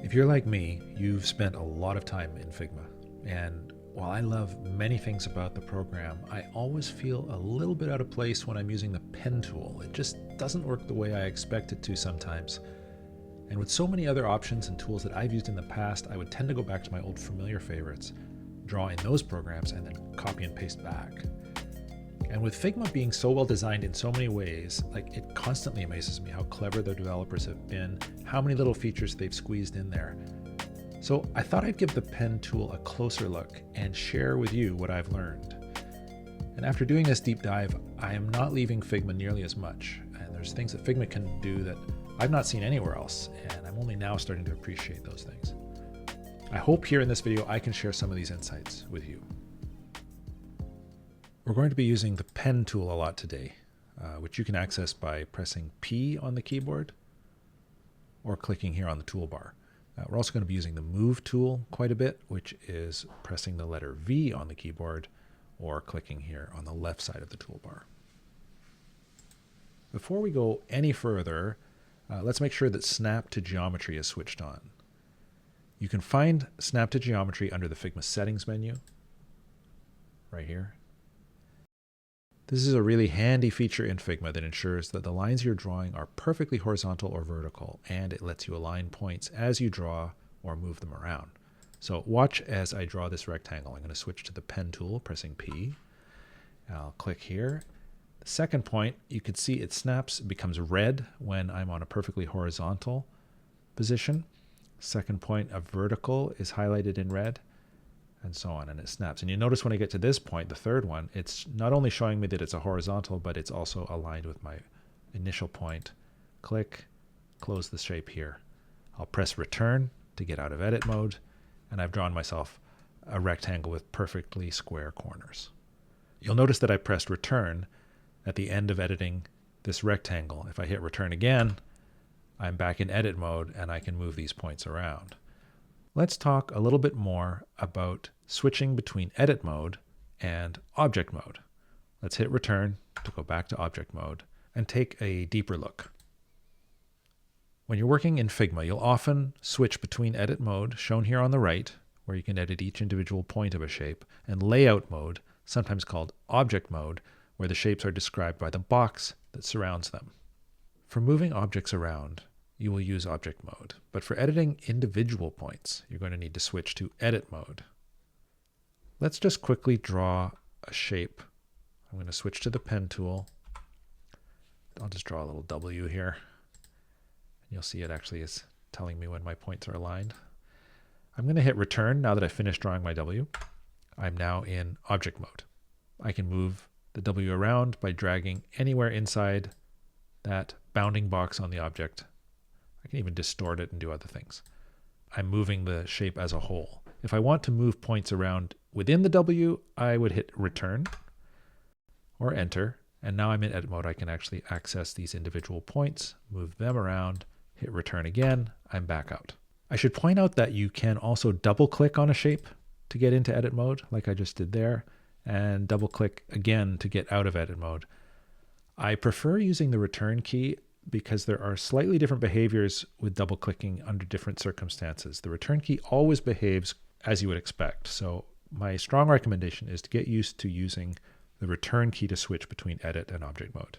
If you're like me, you've spent a lot of time in Figma, and while I love many things about the program, I always feel a little bit out of place when I'm using the pen tool. It just doesn't work the way I expect it to sometimes. And with so many other options and tools that I've used in the past, I would tend to go back to my old familiar favorites, draw in those programs, and then copy and paste back. And with Figma being so well designed in so many ways, it constantly amazes me how clever their developers have been, how many little features they've squeezed in there. So I thought I'd give the pen tool a closer look and share with you what I've learned. And after doing this deep dive, I am not leaving Figma nearly as much. And there's things that Figma can do that I've not seen anywhere else, and I'm only now starting to appreciate those things. I hope here in this video I can share some of these insights with you. We're going to be using the pen tool a lot today, which you can access by pressing P on the keyboard or clicking here on the toolbar. We're also going to be using the move tool quite a bit, which is pressing the letter V on the keyboard or clicking here on the left side of the toolbar. Before we go any further, let's make sure that Snap to Geometry is switched on. You can find Snap to Geometry under the Figma Settings menu, right here. This is a really handy feature in Figma that ensures that the lines you're drawing are perfectly horizontal or vertical, and it lets you align points as you draw or move them around. So watch as I draw this rectangle. I'm going to switch to the pen tool, pressing P. I'll click here. The second point, you can see it snaps, it becomes red when I'm on a perfectly horizontal position. Second point, a vertical is highlighted in red, and so on, and it snaps. And you notice when I get to this point, the third one, it's not only showing me that it's a horizontal, but it's also aligned with my initial point. Click, close the shape here. I'll press return to get out of edit mode, and I've drawn myself a rectangle with perfectly square corners. You'll notice that I pressed return at the end of editing this rectangle. If I hit return again, I'm back in edit mode and I can move these points around. Let's talk a little bit more about switching between edit mode and object mode. Let's hit return to go back to object mode and take a deeper look. When you're working in Figma, you'll often switch between edit mode, shown here on the right, where you can edit each individual point of a shape, and layout mode, sometimes called object mode, where the shapes are described by the box that surrounds them. For moving objects around, you will use object mode, but for editing individual points, you're going to need to switch to edit mode. Let's just quickly draw a shape. I'm going to switch to the pen tool. I'll just draw a little W here. You'll see it actually is telling me when my points are aligned. I'm going to hit return now that I've finished drawing my W. I'm now in object mode. I can move the W around by dragging anywhere inside that bounding box on the object. I can even distort it and do other things. I'm moving the shape as a whole. If I want to move points around within the W, I would hit return or enter. And now I'm in edit mode. I can actually access these individual points, move them around, hit return again. I'm back out. I should point out that you can also double click on a shape to get into edit mode, like I just did there, and double click again to get out of edit mode. I prefer using the return key because there are slightly different behaviors with double clicking under different circumstances. The return key always behaves as you would expect. So my strong recommendation is to get used to using the return key to switch between edit and object mode.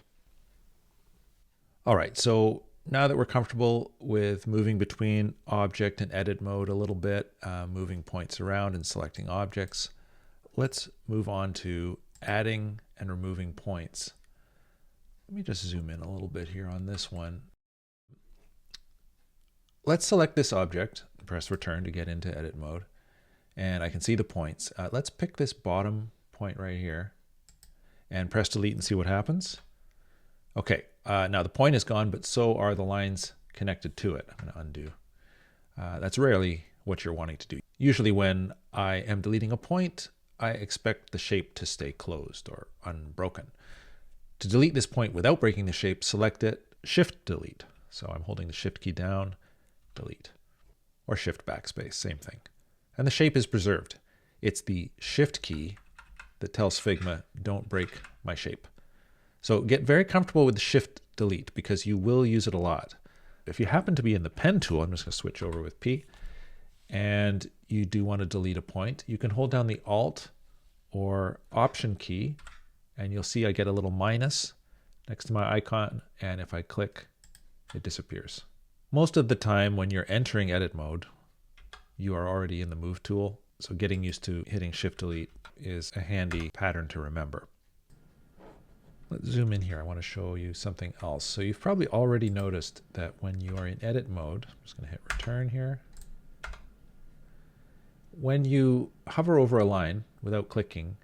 All right, so now that we're comfortable with moving between object and edit mode a little bit, moving points around and selecting objects, let's move on to adding and removing points. Let me just zoom in a little bit here on this one. Let's select this object, press return to get into edit mode, and I can see the points. Let's pick this bottom point right here and press delete and see what happens. Okay, now the point is gone, but so are the lines connected to it. I'm going to undo. That's rarely what you're wanting to do. Usually when I am deleting a point, I expect the shape to stay closed or unbroken. To delete this point without breaking the shape, select it, Shift Delete. So I'm holding the Shift key down, delete, or Shift Backspace, same thing. And the shape is preserved. It's the Shift key that tells Figma, don't break my shape. So get very comfortable with the Shift Delete because you will use it a lot. If you happen to be in the pen tool, I'm just going to switch over with P, and you do want to delete a point, you can hold down the Alt or Option key, and you'll see I get a little minus next to my icon, and if I click, it disappears. Most of the time when you're entering edit mode, you are already in the Move tool, so getting used to hitting Shift Delete is a handy pattern to remember. Let's zoom in here. I want to show you something else. So you've probably already noticed that when you are in edit mode, I'm just going to hit return here. When you hover over a line without clicking,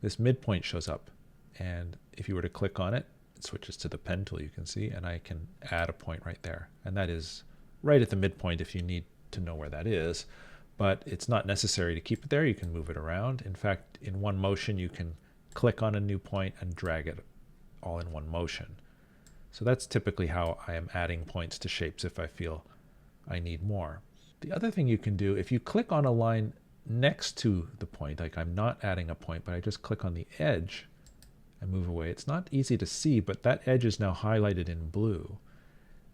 this midpoint shows up. And if you were to click on it, it switches to the pen tool, you can see, and I can add a point right there. And that is right at the midpoint if you need to know where that is. But it's not necessary to keep it there. You can move it around. In fact, in one motion, you can click on a new point and drag it all in one motion. So that's typically how I am adding points to shapes if I feel I need more. The other thing you can do, if you click on a line next to the point, like I'm not adding a point, but I just click on the edge and move away, it's not easy to see, but that edge is now highlighted in blue.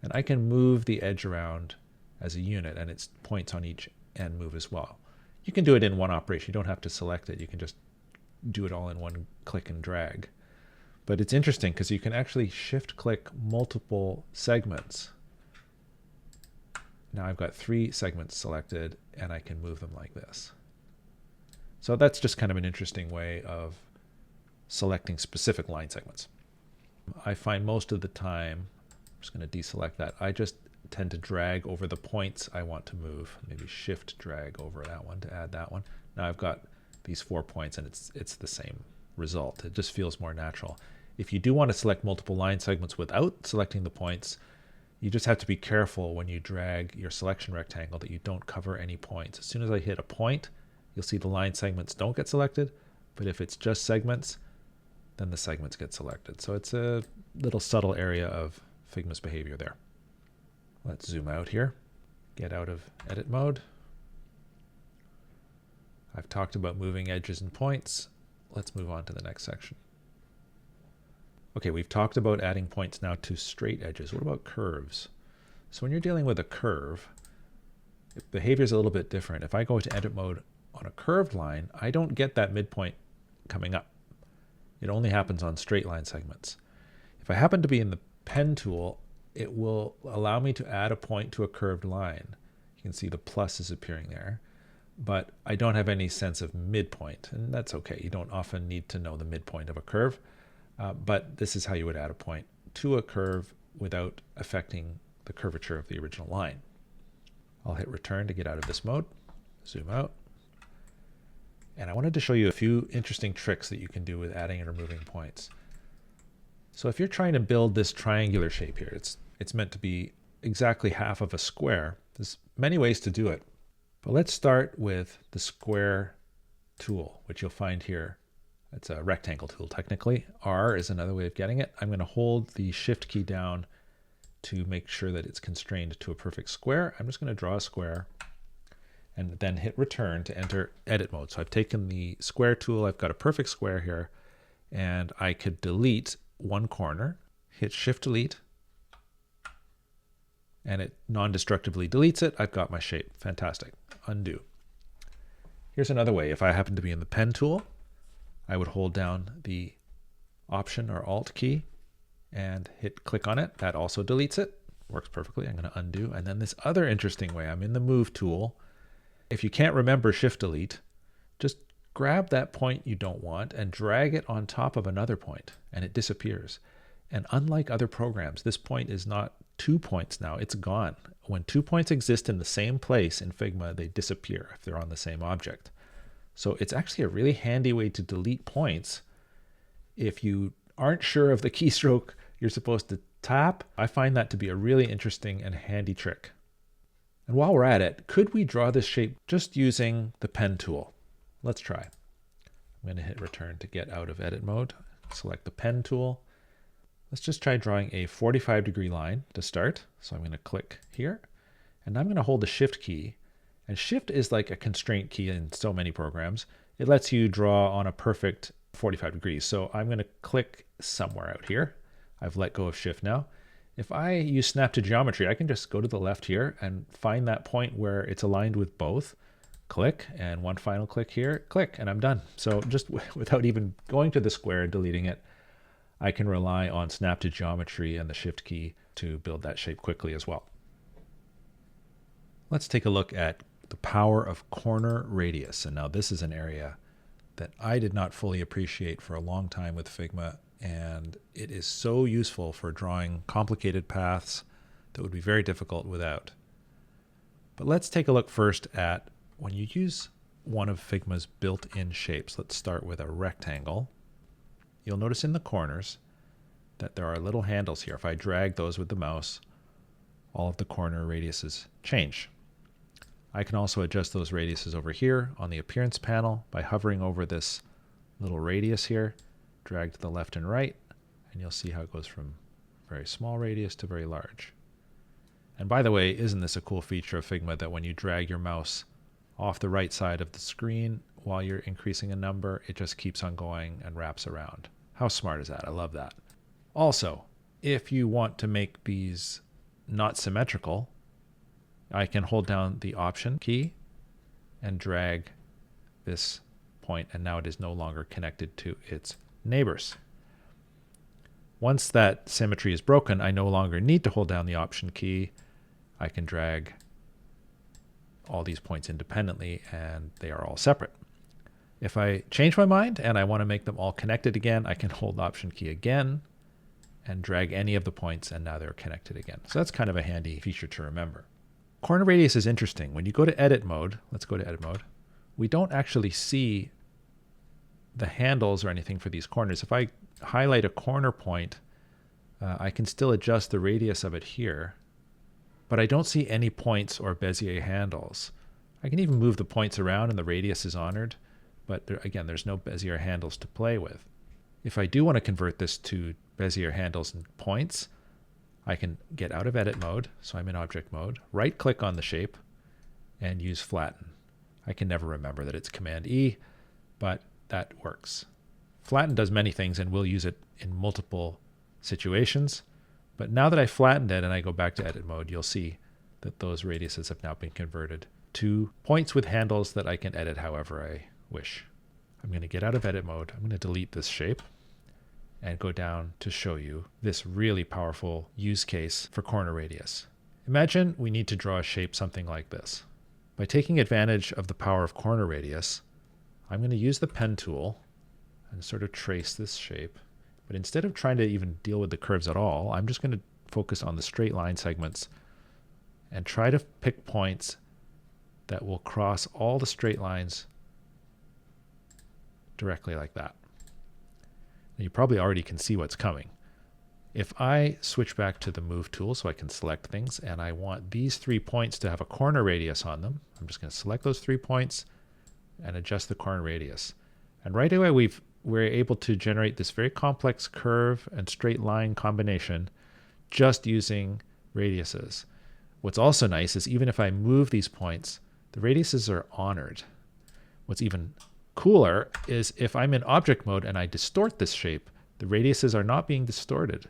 And I can move the edge around as a unit, and its points on each end move as well. You can do it in one operation. You don't have to select it. You can just do it all in one click and drag. But it's interesting because you can actually shift click multiple segments. Now I've got 3 segments selected and I can move them like this. So that's just kind of an interesting way of selecting specific line segments. I find most of the time, I'm just going to deselect that, I just tend to drag over the points I want to move. Maybe shift drag over that one to add that one. Now I've got these 4 points and it's the same result. It just feels more natural. If you do want to select multiple line segments without selecting the points, you just have to be careful when you drag your selection rectangle that you don't cover any points. As soon as I hit a point, you'll see the line segments don't get selected, but if it's just segments, then the segments get selected. So it's a little subtle area of Figma's behavior there. Let's zoom out here, get out of edit mode. I've talked about moving edges and points. Let's move on to the next section. Okay, we've talked about adding points now to straight edges. What about curves? So when you're dealing with a curve, behavior is a little bit different. If I go to edit mode on a curved line, I don't get that midpoint coming up. It only happens on straight line segments. If I happen to be in the pen tool, it will allow me to add a point to a curved line. You can see the plus is appearing there, but I don't have any sense of midpoint, and that's okay. You don't often need to know the midpoint of a curve, but this is how you would add a point to a curve without affecting the curvature of the original line. I'll hit return to get out of this mode, zoom out. And I wanted to show you a few interesting tricks that you can do with adding and removing points. So if you're trying to build this triangular shape here, it's meant to be exactly half of a square. There's many ways to do it. But let's start with the square tool, which you'll find here. It's a rectangle tool technically. R is another way of getting it. I'm going to hold the shift key down to make sure that it's constrained to a perfect square. I'm just going to draw a square and then hit return to enter edit mode. So I've taken the square tool, I've got a perfect square here, and I could delete one corner, hit shift delete, and it non-destructively deletes it. I've got my shape. Fantastic. Undo. Here's another way. If I happen to be in the pen tool, I would hold down the Option or Alt key and hit click on it. That also deletes it. Works perfectly. I'm going to undo. And then this other interesting way, I'm in the Move tool. If you can't remember shift delete, just grab that point you don't want and drag it on top of another point, and it disappears. And unlike other programs, this point is not 2 points now, it's gone. When 2 points exist in the same place in Figma, they disappear if they're on the same object. So it's actually a really handy way to delete points if you aren't sure of the keystroke you're supposed to tap. I find that to be a really interesting and handy trick. And while we're at it, could we draw this shape just using the pen tool? Let's try. I'm going to hit return to get out of edit mode. Select the pen tool. Let's just try drawing a 45-degree line to start. So I'm going to click here, and I'm going to hold the shift key. And shift is like a constraint key in so many programs. It lets you draw on a perfect 45 degrees. So I'm going to click somewhere out here. I've let go of shift now. If I use snap to geometry, I can just go to the left here and find that point where it's aligned with both. Click, and one final click here, click, and I'm done. So just without even going to the square and deleting it, I can rely on snap to geometry and the shift key to build that shape quickly as well. Let's take a look at the power of corner radius. And now this is an area that I did not fully appreciate for a long time with Figma, and it is so useful for drawing complicated paths that would be very difficult without. But let's take a look first at when you use one of Figma's built-in shapes. Let's start with a rectangle. You'll notice in the corners that there are little handles here. If I drag those with the mouse, all of the corner radiuses change. I can also adjust those radiuses over here on the appearance panel by hovering over this little radius here, drag to the left and right, and you'll see how it goes from very small radius to very large. And by the way, isn't this a cool feature of Figma that when you drag your mouse off the right side of the screen while you're increasing a number, it just keeps on going and wraps around. How smart is that? I love that. Also, if you want to make these not symmetrical, I can hold down the Option key and drag this point, and now it is no longer connected to its neighbors. Once that symmetry is broken, I no longer need to hold down the Option key. I can drag all these points independently, and they are all separate. If I change my mind and I want to make them all connected again, I can hold the Option key again and drag any of the points, and now they're connected again. So that's kind of a handy feature to remember. Corner radius is interesting. When you go to edit mode, let's go to edit mode, we don't actually see the handles or anything for these corners. If I highlight a corner point, I can still adjust the radius of it here, but I don't see any points or Bezier handles. I can even move the points around and the radius is honored, but again, there's no Bezier handles to play with. If I do want to convert this to Bezier handles and points, I can get out of edit mode, so I'm in object mode, right click on the shape, and use flatten. I can never remember that it's Command E, but that works. Flatten does many things, and we'll use it in multiple situations. But now that I flattened it and I go back to edit mode, you'll see that those radiuses have now been converted to points with handles that I can edit however I wish. I'm going to get out of edit mode. I'm going to delete this shape and go down to show you this really powerful use case for corner radius. Imagine we need to draw a shape something like this. By taking advantage of the power of corner radius, I'm going to use the pen tool and sort of trace this shape. But instead of trying to even deal with the curves at all, I'm just going to focus on the straight line segments and try to pick points that will cross all the straight lines directly like that. Now you probably already can see what's coming. If I switch back to the move tool so I can select things, and I want these 3 points to have a corner radius on them, I'm just going to select those 3 points and adjust the corner radius. And right away we're able to generate this very complex curve and straight line combination just using radiuses. What's also nice is even if I move these points, the radiuses are honored. What's even cooler is if I'm in object mode and I distort this shape, the radiuses are not being distorted.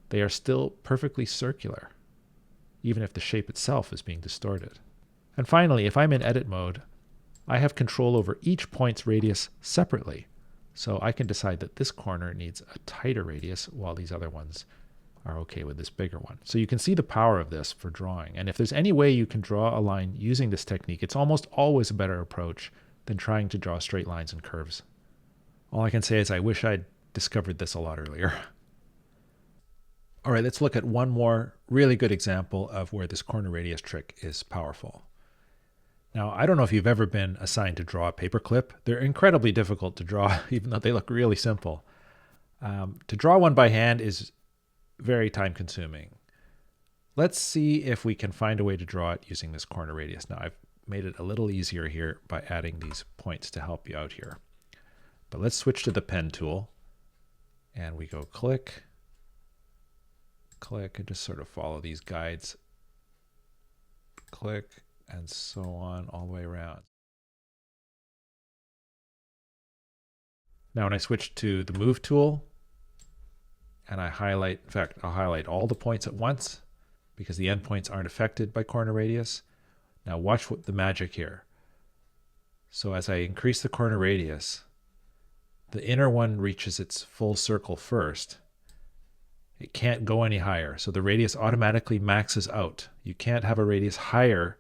They are still perfectly circular, even if the shape itself is being distorted. And finally, if I'm in edit mode, I have control over each point's radius separately. So I can decide that this corner needs a tighter radius while these other ones are okay with this bigger one. So you can see the power of this for drawing. And if there's any way you can draw a line using this technique, it's almost always a better approach than trying to draw straight lines and curves. All I can say is I wish I'd discovered this a lot earlier. All right, let's look at one more really good example of where this corner radius trick is powerful. Now, I don't know if you've ever been assigned to draw a paperclip. They're incredibly difficult to draw, even though they look really simple. To draw one by hand is very time consuming. Let's see if we can find a way to draw it using this corner radius. Now, I've made it a little easier here by adding these points to help you out here. But let's switch to the pen tool, and we go click, click, and just sort of follow these guides. Click, and so on all the way around. Now when I switch to the move tool and I highlight, in fact, I'll highlight all the points at once because the endpoints aren't affected by corner radius. Now watch the magic here. So as I increase the corner radius, the inner one reaches its full circle first. It can't go any higher, so the radius automatically maxes out. You can't have a radius higher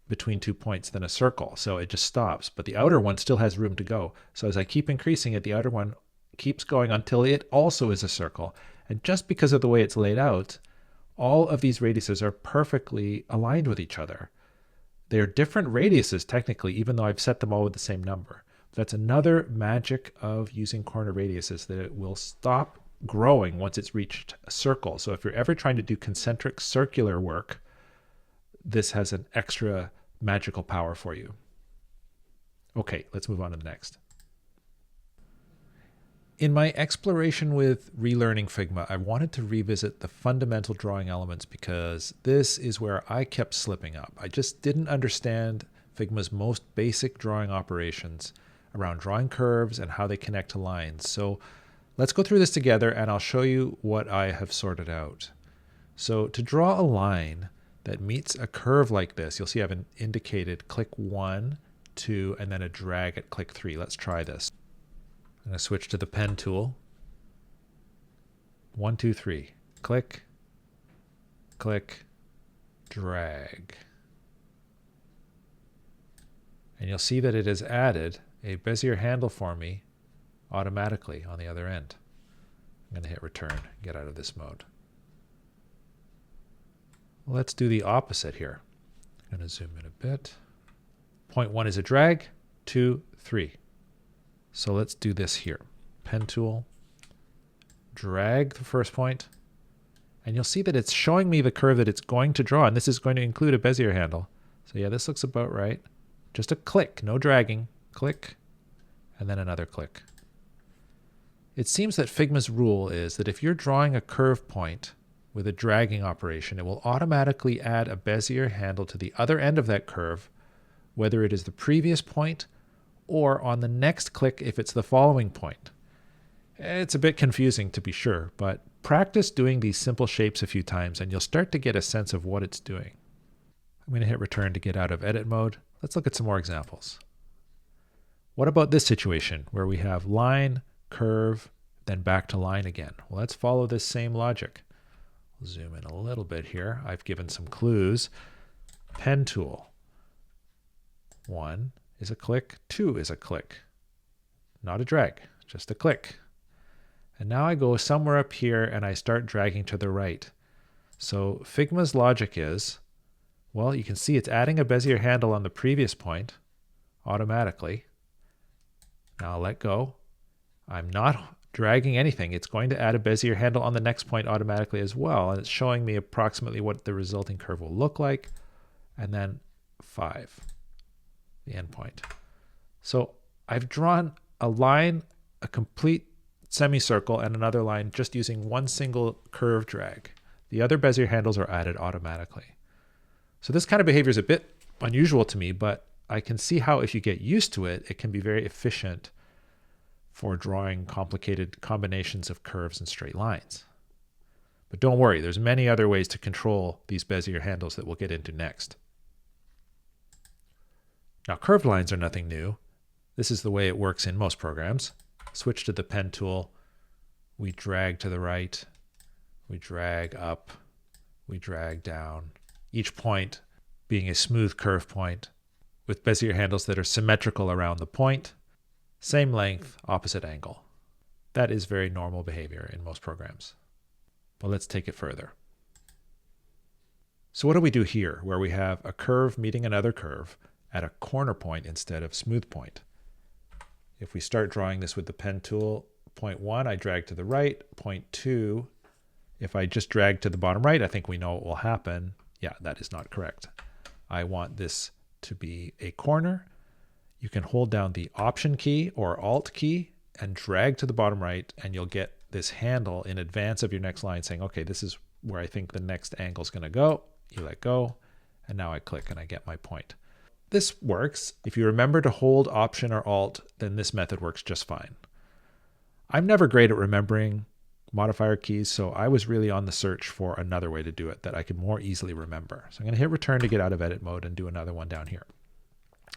between 2 points than a circle, so it just stops. But the outer one still has room to go. So as I keep increasing it, the outer one keeps going until it also is a circle. And just because of the way it's laid out, all of these radiuses are perfectly aligned with each other. They're different radiuses technically, even though I've set them all with the same number. That's another magic of using corner radiuses, that it will stop growing once it's reached a circle. So if you're ever trying to do concentric circular work, this has an extra magical power for you. Okay, let's move on to the next. In my exploration with relearning Figma, I wanted to revisit the fundamental drawing elements because this is where I kept slipping up. I just didn't understand Figma's most basic drawing operations around drawing curves and how they connect to lines. So let's go through this together and I'll show you what I have sorted out. So to draw a line that meets a curve like this, you'll see I've indicated click 1, 2, and then a drag at click 3. Let's try this. I'm going to switch to the pen tool. 1, 2, 3. Click, click, drag. And you'll see that it has added a Bezier handle for me automatically on the other end. I'm going to hit return, get out of this mode. Let's do the opposite here. I'm going to zoom in a bit. Point 1 is a drag, 2, 3. So let's do this here. Pen tool, drag the first point, and you'll see that it's showing me the curve that it's going to draw, and this is going to include a Bezier handle. So yeah, this looks about right. Just a click, no dragging. Click, and then another click. It seems that Figma's rule is that if you're drawing a curve point with a dragging operation, it will automatically add a Bezier handle to the other end of that curve, whether it is the previous point or on the next click if it's the following point. It's a bit confusing to be sure, but practice doing these simple shapes a few times and you'll start to get a sense of what it's doing. I'm going to hit return to get out of edit mode. Let's look at some more examples. What about this situation where we have line, curve, then back to line again? Well, let's follow this same logic. I'll zoom in a little bit here. I've given some clues. Pen tool. 1 is a click, 2 is a click. Not a drag, just a click. And now I go somewhere up here and I start dragging to the right. So Figma's logic is, well, you can see it's adding a Bezier handle on the previous point automatically. Now I'll let go. I'm not dragging anything. It's going to add a Bezier handle on the next point automatically as well. And it's showing me approximately what the resulting curve will look like. And then 5. The endpoint. So I've drawn a line, a complete semicircle, and another line just using one single curve drag. The other Bezier handles are added automatically. So this kind of behavior is a bit unusual to me, but I can see how if you get used to it, it can be very efficient for drawing complicated combinations of curves and straight lines. But don't worry, there's many other ways to control these Bezier handles that we'll get into next. Now, curved lines are nothing new. This is the way it works in most programs. Switch to the pen tool. We drag to the right. We drag up. We drag down. Each point being a smooth curve point with Bezier handles that are symmetrical around the point. Same length, opposite angle. That is very normal behavior in most programs. But let's take it further. So what do we do here where we have a curve meeting another curve at a corner point instead of smooth point? If we start drawing this with the pen tool, point 1, I drag to the right. Point 2, if I just drag to the bottom right, I think we know what will happen. Yeah, that is not correct. I want this to be a corner. You can hold down the Option key or Alt key and drag to the bottom right, and you'll get this handle in advance of your next line saying, okay, this is where I think the next angle is going to go. You let go, and now I click and I get my point. This works. If you remember to hold Option or Alt, then this method works just fine. I'm never great at remembering modifier keys, so I was really on the search for another way to do it that I could more easily remember. So I'm going to hit return to get out of edit mode and do another one down here.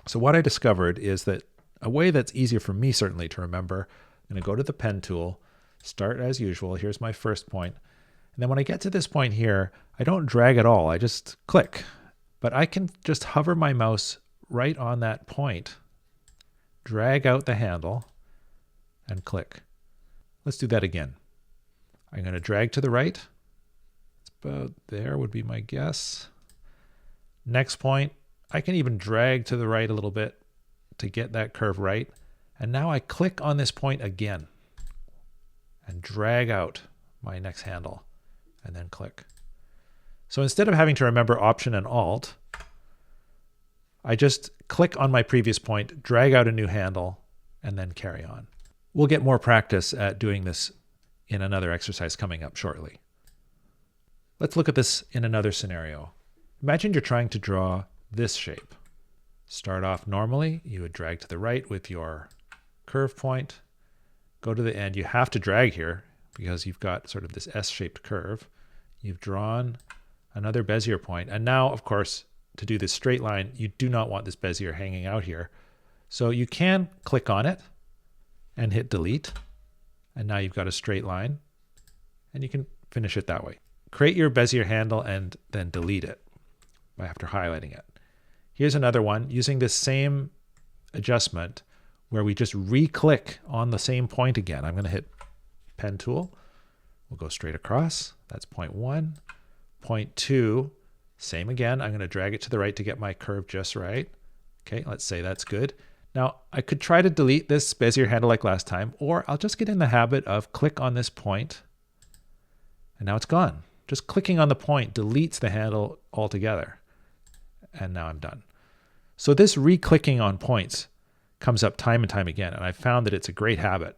So what I discovered is that a way that's easier for me certainly to remember, I'm going to go to the pen tool, start as usual. Here's my first point. And then when I get to this point here, I don't drag at all. I just click. But I can just hover my mouse right on that point, drag out the handle, and click. Let's do that again. I'm going to drag to the right. It's about there would be my guess. Next point, I can even drag to the right a little bit to get that curve right. And now I click on this point again and drag out my next handle and then click. So instead of having to remember Option and Alt, I just click on my previous point, drag out a new handle, and then carry on. We'll get more practice at doing this in another exercise coming up shortly. Let's look at this in another scenario. Imagine you're trying to draw this shape. Start off normally, you would drag to the right with your curve point, go to the end. You have to drag here because you've got sort of this S-shaped curve. You've drawn another Bezier point, and now, of course, to do this straight line, you do not want this Bezier hanging out here. So you can click on it and hit delete, and now you've got a straight line, and you can finish it that way. Create your Bezier handle and then delete it after highlighting it. Here's another one using this same adjustment where we just re-click on the same point again. I'm going to hit pen tool. We'll go straight across. That's point 1. Point 2, same again. I'm going to drag it to the right to get my curve just right. Okay, let's say that's good. Now, I could try to delete this Bezier handle like last time, or I'll just get in the habit of click on this point, and now it's gone. Just clicking on the point deletes the handle altogether, and now I'm done. So this re-clicking on points comes up time and time again, and I've found that it's a great habit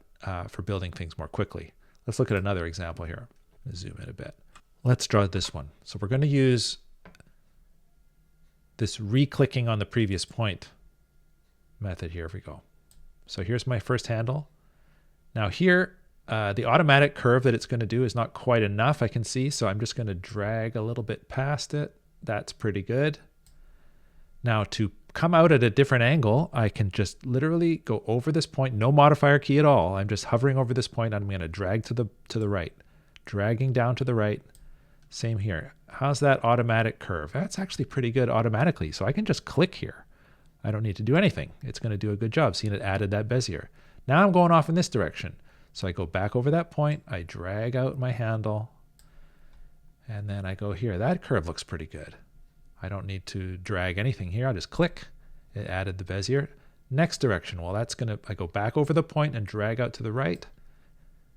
for building things more quickly. Let's look at another example here. Zoom in a bit. Let's draw this one. So we're going to use this re-clicking on the previous point method here. If we go. So here's my first handle. Now here, the automatic curve that it's going to do is not quite enough, I can see. So I'm just going to drag a little bit past it. That's pretty good. Now to come out at a different angle, I can just literally go over this point, no modifier key at all. I'm just hovering over this point. I'm going to drag to the right, dragging down to the right. Same here. How's that automatic curve? That's actually pretty good automatically. So I can just click here. I don't need to do anything. It's going to do a good job. Seeing it added that Bezier. Now I'm going off in this direction. So I go back over that point. I drag out my handle. And then I go here. That curve looks pretty good. I don't need to drag anything here. I'll just click. It added the Bezier. Next direction. Well, that's going to, I go back over the point and drag out to the right.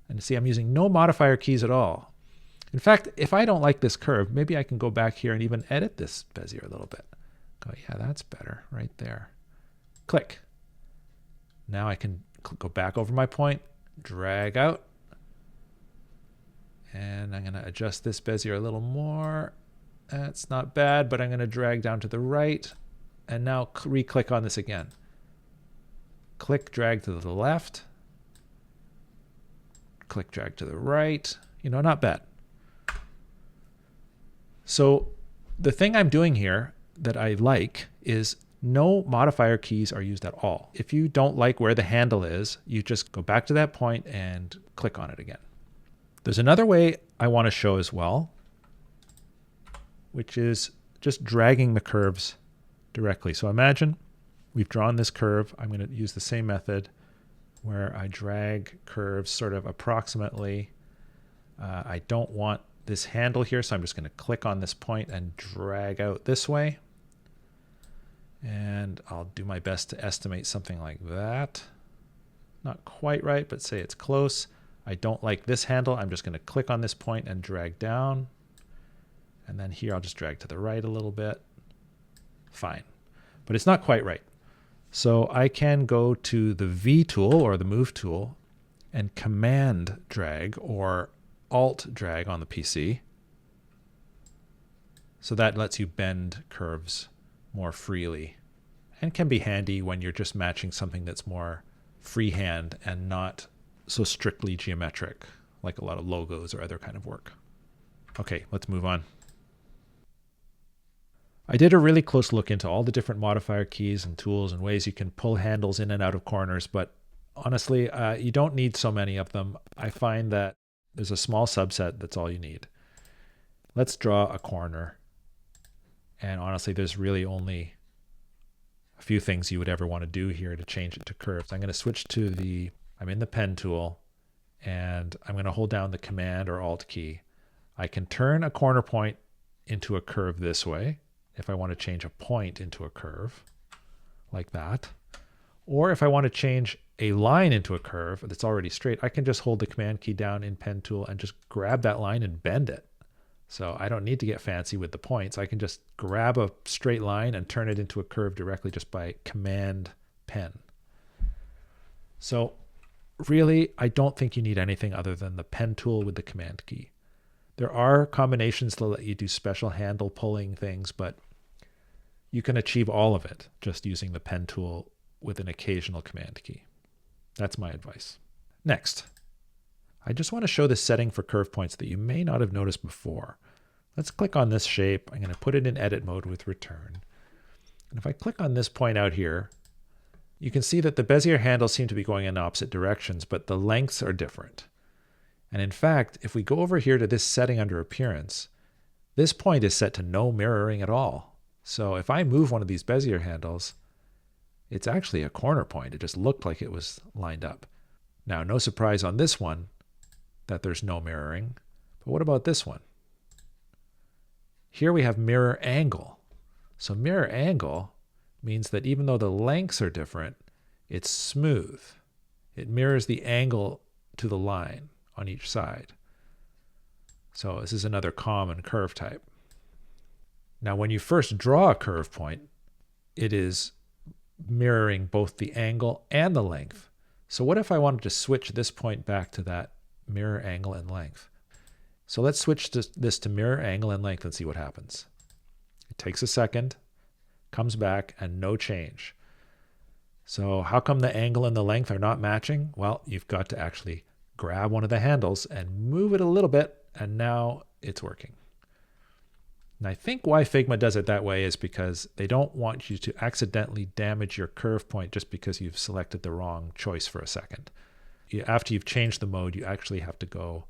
And see, I'm using no modifier keys at all. In fact, if I don't like this curve, maybe I can go back here and even edit this Bezier a little bit. Go, yeah, that's better right there. Click. Now I can go back over my point, drag out. And I'm going to adjust this Bezier a little more. That's not bad, but I'm going to drag down to the right. And now re-click on this again. Click, drag to the left. Click, drag to the right. You know, not bad. So the thing I'm doing here that I like is no modifier keys are used at all. If you don't like where the handle is, you just go back to that point and click on it again. There's another way I want to show as well, which is just dragging the curves directly. So imagine we've drawn this curve. I'm going to use the same method where I drag curves sort of approximately. I don't want this handle here, so I'm just going to click on this point and drag out this way. And I'll do my best to estimate something like that. Not quite right, but say it's close. I don't like this handle. I'm just going to click on this point and drag down. And then here I'll just drag to the right a little bit. Fine. But it's not quite right. So I can go to the V tool or the Move tool and Command drag or Alt drag on the PC. So that lets you bend curves more freely and can be handy when you're just matching something that's more freehand and not so strictly geometric, like a lot of logos or other kind of work. Okay, let's move on. I did a really close look into all the different modifier keys and tools and ways you can pull handles in and out of corners, but honestly, you don't need so many of them. I find that there's a small subset that's all you need. Let's draw a corner. And honestly, there's really only a few things you would ever want to do here to change it to curves. I'm going to switch to I'm in the pen tool, and I'm going to hold down the Command or Alt key. I can turn a corner point into a curve this way if I want to change a point into a curve, like that. Or if I want to change a line into a curve that's already straight, I can just hold the Command key down in pen tool and just grab that line and bend it. So I don't need to get fancy with the points. I can just grab a straight line and turn it into a curve directly just by Command pen. So really, I don't think you need anything other than the pen tool with the Command key. There are combinations that let you do special handle pulling things, but you can achieve all of it just using the pen tool with an occasional Command key. That's my advice. Next, I just want to show this setting for curve points that you may not have noticed before. Let's click on this shape. I'm going to put it in edit mode with return. And if I click on this point out here, you can see that the Bezier handles seem to be going in opposite directions, but the lengths are different. And in fact, if we go over here to this setting under appearance, this point is set to no mirroring at all. So if I move one of these Bezier handles, it's actually a corner point. It just looked like it was lined up. Now, no surprise on this one that there's no mirroring, but what about this one? Here we have mirror angle. So mirror angle means that even though the lengths are different, it's smooth. It mirrors the angle to the line on each side. So this is another common curve type. Now, when you first draw a curve point, it is mirroring both the angle and the length. So what if I wanted to switch this point back to that mirror angle and length? So let's switch this to mirror angle and length and see what happens. It takes a second, comes back, and no change. So how come the angle and the length are not matching? Well, you've got to actually grab one of the handles and move it a little bit, and now it's working. And I think why Figma does it that way is because they don't want you to accidentally damage your curve point just because you've selected the wrong choice for a second. After you've changed the mode, you actually have to go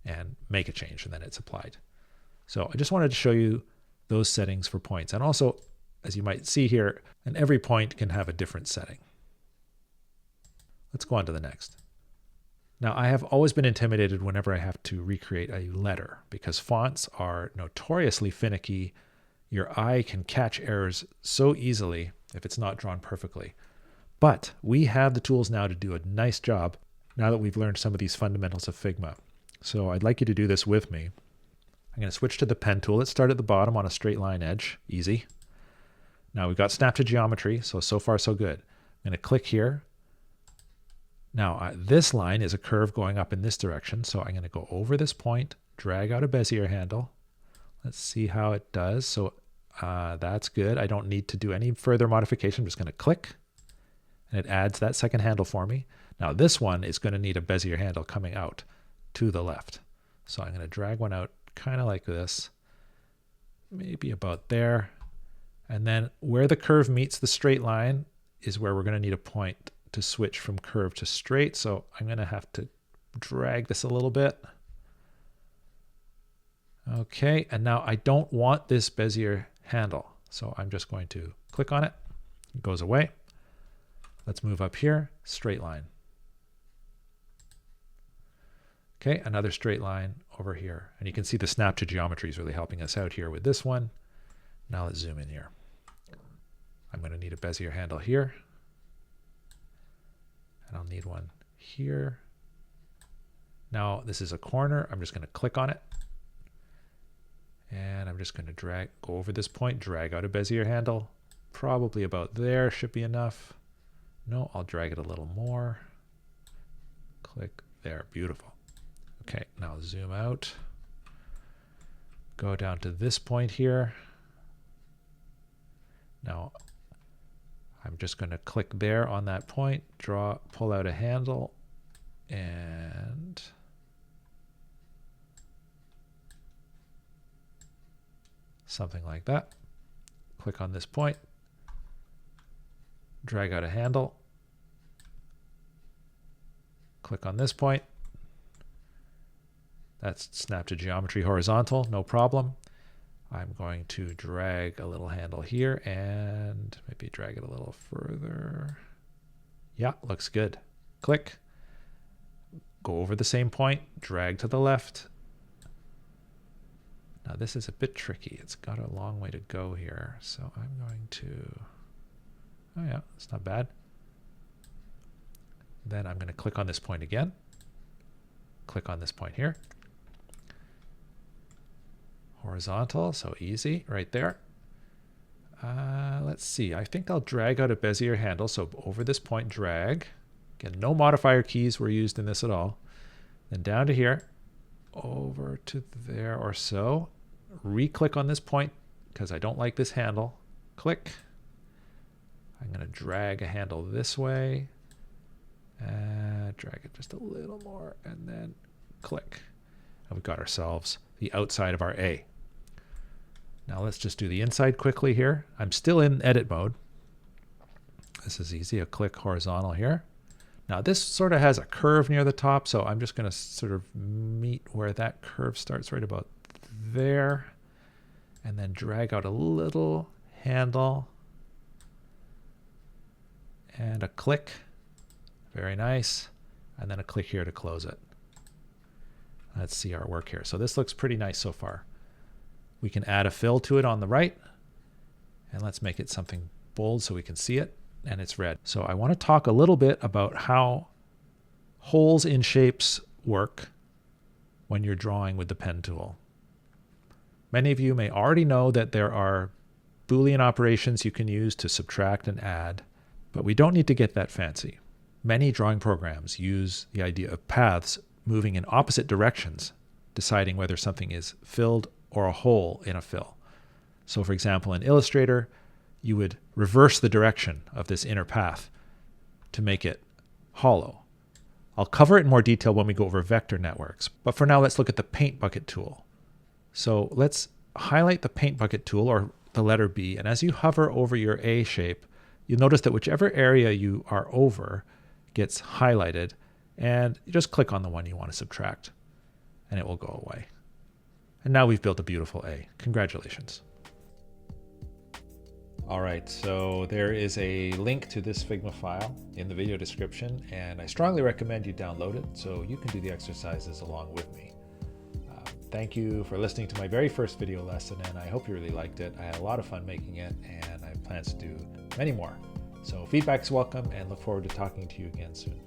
and make a change, and then it's applied. So I just wanted to show you those settings for points. And also, as you might see here, and every point can have a different setting. Let's go on to the next. Now, I have always been intimidated whenever I have to recreate a letter because fonts are notoriously finicky. Your eye can catch errors so easily if it's not drawn perfectly. But we have the tools now to do a nice job now that we've learned some of these fundamentals of Figma. So I'd like you to do this with me. I'm going to switch to the pen tool. Let's start at the bottom on a straight line edge. Easy. Now we've got snap to geometry, so far so good. I'm going to click here. Now this line is a curve going up in this direction, so I'm going to go over this point, drag out a Bezier handle. Let's see how it does. So that's good. I don't need to do any further modification. I'm just going to click, and it adds that second handle for me. Now this one is going to need a Bezier handle coming out to the left. So I'm going to drag one out kind of like this, maybe about there. And then where the curve meets the straight line is where we're going to need a point to switch from curve to straight. So I'm going to have to drag this a little bit. Okay, and now I don't want this Bezier handle. So I'm just going to click on it. It goes away. Let's move up here, straight line. Okay, another straight line over here. And you can see the snap to geometry is really helping us out here with this one. Now let's zoom in here. I'm going to need a Bezier handle here. And I'll need one here. Now this is a corner. I'm just going to click on it. And I'm just going to go over this point, drag out a Bezier handle. Probably about there should be enough. No, I'll drag it a little more. Click there. Beautiful. Okay, now zoom out. Go down to this point here. Now I'm just going to click there on that point, pull out a handle, and something like that. Click on this point, drag out a handle, click on this point. That's snap to geometry horizontal, no problem. I'm going to drag a little handle here and maybe drag it a little further. Yeah, looks good. Click. Go over the same point, drag to the left. Now this is a bit tricky. It's got a long way to go here. So I'm going to, oh yeah, it's not bad. Then I'm going to click on this point again. Click on this point here. Horizontal, so easy right there. Let's see, I think I'll drag out a Bezier handle. So over this point, drag. Again, no modifier keys were used in this at all. Then down to here, over to there or so. Re-click on this point because I don't like this handle. Click. I'm going to drag a handle this way. Drag it just a little more and then click. And we've got ourselves the outside of our A. Now let's just do the inside quickly here. I'm still in edit mode. This is easy. A click horizontal here. Now this sort of has a curve near the top, so I'm just going to sort of meet where that curve starts right about there. And then drag out a little handle. And a click. Very nice. And then a click here to close it. Let's see our work here. So this looks pretty nice so far. We can add a fill to it on the right. And let's make it something bold so we can see it. And it's red. So I want to talk a little bit about how holes in shapes work when you're drawing with the pen tool. Many of you may already know that there are Boolean operations you can use to subtract and add, but we don't need to get that fancy. Many drawing programs use the idea of paths moving in opposite directions, deciding whether something is filled or a hole in a fill. So for example, in Illustrator, you would reverse the direction of this inner path to make it hollow. I'll cover it in more detail when we go over vector networks, but for now let's look at the paint bucket tool. So let's highlight the paint bucket tool, or the letter B, and as you hover over your A shape, you'll notice that whichever area you are over gets highlighted, and you just click on the one you want to subtract and it will go away. And now we've built a beautiful A. Congratulations. All right, so there is a link to this Figma file in the video description, and I strongly recommend you download it so you can do the exercises along with me. Thank you for listening to my very first video lesson, and I hope you really liked it. I had a lot of fun making it, and I have plans to do many more. So feedback's welcome, and look forward to talking to you again soon.